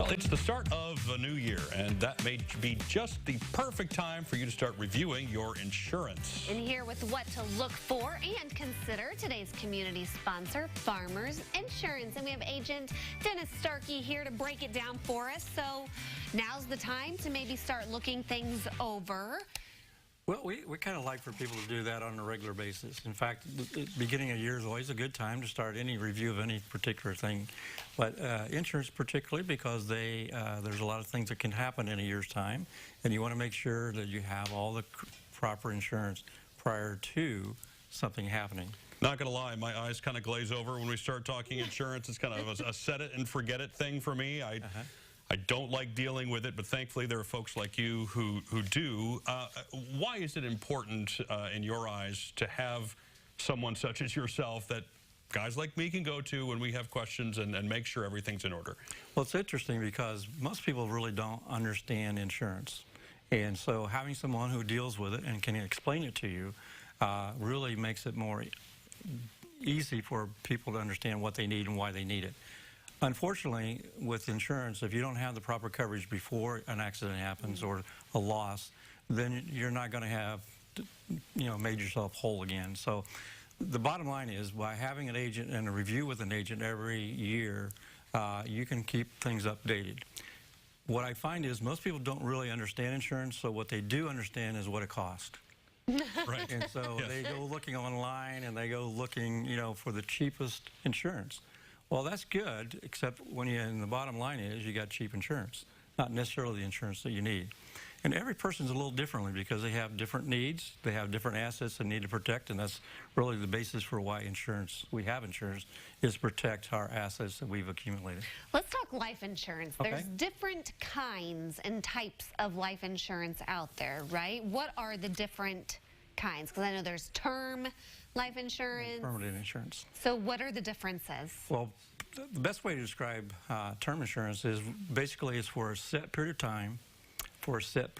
Well, it's the start of a new year, and that may be just the perfect time for you to start reviewing your insurance. And here with what to look for and consider, today's community sponsor, Farmers Insurance. And we have agent Dennis Starkey here to break it down for us. So now's the time to maybe start looking things over. Well, we kind of like for people to do that on a regular basis. In fact, the beginning of the year is always a good time to start any review of any particular thing. But insurance particularly because there's a lot of things that can happen in a year's time, and you want to make sure that you have all the proper insurance prior to something happening. Not going to lie, my eyes kind of glaze over when we start talking insurance. It's kind of a set it and forget it thing for me. I don't like dealing with it, but thankfully there are folks like you who do. Why is it important in your eyes to have someone such as yourself that guys like me can go to when we have questions and make sure everything's in order? Well, it's interesting because most people really don't understand insurance. And so having someone who deals with it and can explain it to you really makes it more easy for people to understand what they need and why they need it. Unfortunately, with insurance, if you don't have the proper coverage before an accident happens or a loss, then you're not going to have, made yourself whole again. So the bottom line is, by having an agent and a review with an agent every year, you can keep things updated. What I find is most people don't really understand insurance, so what they do understand is what it costs. Right. And so they go looking online and they go looking, for the cheapest insurance. Well, that's good, except and the bottom line is you got cheap insurance, not necessarily the insurance that you need. And every person's a little differently because they have different needs, they have different assets they need to protect, and that's really the basis for why we have insurance, is to protect our assets that we've accumulated. Let's talk life insurance. Okay. There's different kinds and types of life insurance out there, right? What are the different kinds? Because I know there's term life insurance. And permanent insurance. So what are the differences? Well, the best way to describe term insurance is basically it's for a set period of time for a set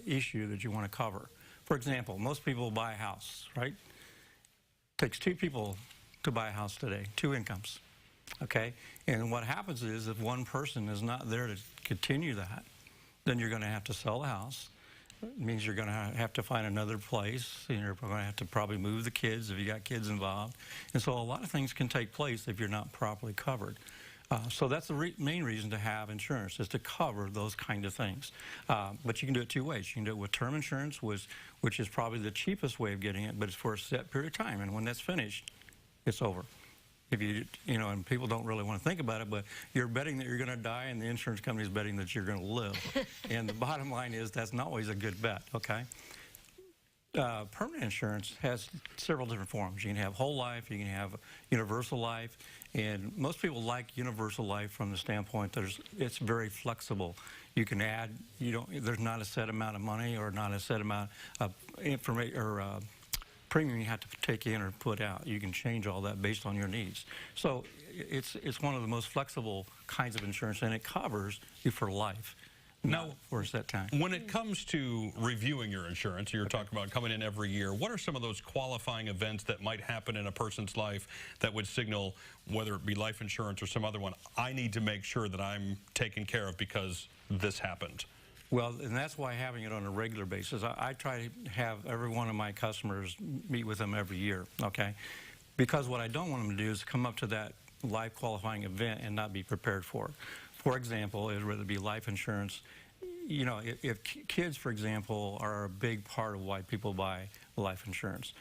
issue that you want to cover. For example, most people buy a house, right? It takes two people to buy a house today, two incomes, okay? And what happens is if one person is not there to continue that, then you're going to have to sell the house. It means you're going to have to find another place, and you're going to have to probably move the kids if you got kids involved. And so a lot of things can take place if you're not properly covered. So that's the main reason to have insurance, is to cover those kind of things. But you can do it two ways. You can do it with term insurance, which is probably the cheapest way of getting it, but it's for a set period of time. And when that's finished, it's over. If and people don't really want to think about it, but you're betting that you're going to die, and the insurance company is betting that you're going to live. And the bottom line is that's not always a good bet, okay? Permanent insurance has several different forms. You can have whole life, you can have universal life, and most people like universal life from the standpoint that it's very flexible. You can add, there's not a set amount of money or not a set amount of information or premium you have to take in or put out. You can change all that based on your needs. So it's one of the most flexible kinds of insurance, and it covers you for life. Now, for a set time. When it comes to reviewing your insurance, you're talking about coming in every year, what are some of those qualifying events that might happen in a person's life that would signal, whether it be life insurance or some other one, I need to make sure that I'm taken care of because this happened? Well, and that's why having it on a regular basis. I try to have every one of my customers meet with them every year, okay? Because what I don't want them to do is come up to that life qualifying event and not be prepared for it. For example, it would rather be life insurance. If kids, for example, are a big part of why people buy life insurance,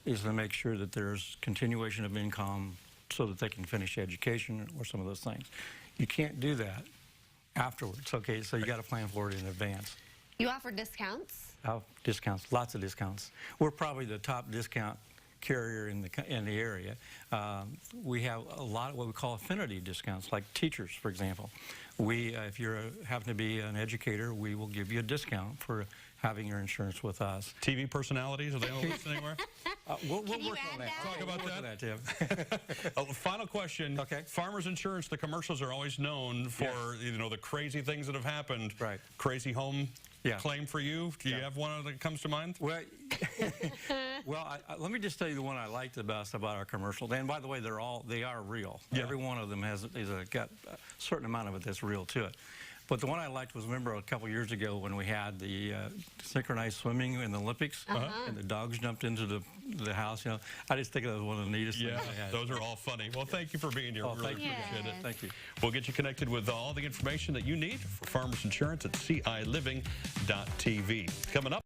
is to make sure that there's continuation of income so that they can finish education or some of those things. You can't do that afterwards, okay? So you got to plan for it in advance. You offer discounts? Oh, discounts, lots of discounts. We're probably the top discount carrier in the area. We have a lot of what we call affinity discounts, like teachers, for example. If you happen to be an educator, we will give you a discount for having your insurance with us. TV personalities, are they on the list anywhere? We'll work on that. Talk about that, Tim. Final question. Okay. Farmers Insurance, the commercials are always known for the crazy things that have happened. Right. Crazy home Yeah. claim for you? Do you have one that comes to mind? Well, let me just tell you the one I liked the best about our commercials. And by the way, they are real. Yeah. Every one of them got a certain amount of it that's real to it. But the one I liked was, remember a couple years ago when we had the synchronized swimming in the Olympics, and the dogs jumped into the house. You know, I just think that was one of the neatest things I had. Those are all funny. Well, thank you for being here. Really appreciate it. Thank you. We'll get you connected with all the information that you need for Farmers Insurance at ciLiving.tv. Coming up.